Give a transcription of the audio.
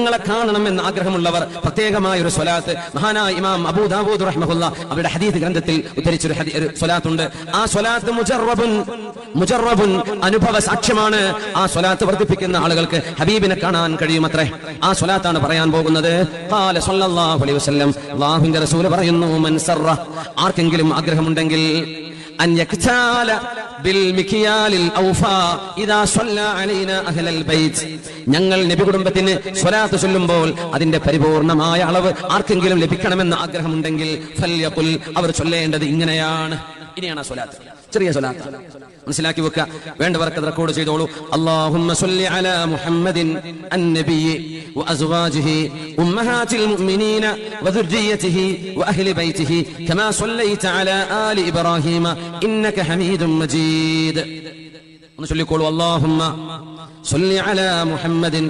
തങ്ങളെ കാണണമെന്ന് ആഗ്രഹമുള്ളവർ പ്രത്യേകമായ ഒരു സ്വലാത്ത് മഹാനായ ഇമാം അബൂ ദാവൂദ് റഹ്മഹുല്ല അവരുടെ ഹദീസ് ഗ്രന്ഥത്തിൽ ഉദ്ധരിച്ചൊരു സ്വലാത്തുണ്ട്. ആ സ്വലാത്ത് മുജറബുൻ അനുഭവ സാക്ഷ്യമാണ്. ആ സ്വലാത്ത് വർദ്ധിപ്പിക്കുന്ന ആളുകൾക്ക് ഹബീബിനെ കാണാൻ കഴിയുമത്രേ. ആ സ്വലാത്താണ് പറയാൻ പോകുന്നത്. ഖാല സല്ലല്ലാഹു അലൈഹി വസല്ലം, അല്ലാഹുവിന്റെ റസൂൽ പറയുന്നു, മൻ സർറ, ആർക്കെങ്കിലും ആഗ്രഹമുണ്ടെങ്കിൽ, അൻ യക്താല ബിൽ മിക്യാലിൽ ഔഫാ ഇദാ സ്വല്ല അലൈനാ അഹ്ലൽ ബൈത്ത്, ഞങ്ങൾ നബി കുടുംബത്തിന് സ്വലാത്ത് ചൊല്ലുമ്പോൾ അതിന്റെ പരിപൂർണമായ അളവ് ആർക്കെങ്കിലും ലഭിക്കണമെന്ന് ആഗ്രഹമുണ്ടെങ്കിൽ ഫൽയഖുൽ, അവർ ചൊല്ലേണ്ടത് ഇങ്ങനെയാണ്. ഇനിയാണ് ആ സ്വലാത്ത്, ചെറിയ സ്വലാത്ത്, മനസ്സിലാക്കി വെക്കുക. വേണ്ടവർക്ക് റെക്കോർഡ് ചെയ്തോളൂ. അല്ലാഹുമ്മ സ്വല്ലി അലാ മുഹമ്മദിൻ അന്നബിയ്യി വഅസ്വാജിഹി ഉമ്മഹാത്തിൽ മുഅ്മിനീന വദുർരിയ്യതിഹി വഅഹ്ലി ബൈതിഹി കമാ സ്വല്ലൈത അലാ ആലി ഇബ്രാഹീമ ഇന്നക ഹമീദും മജീദ്. ഒന്ന് ചൊല്ലിക്കോളൂ. അല്ലാഹുമ്മ സ്വല്ലി അലാ മുഹമ്മദിൻ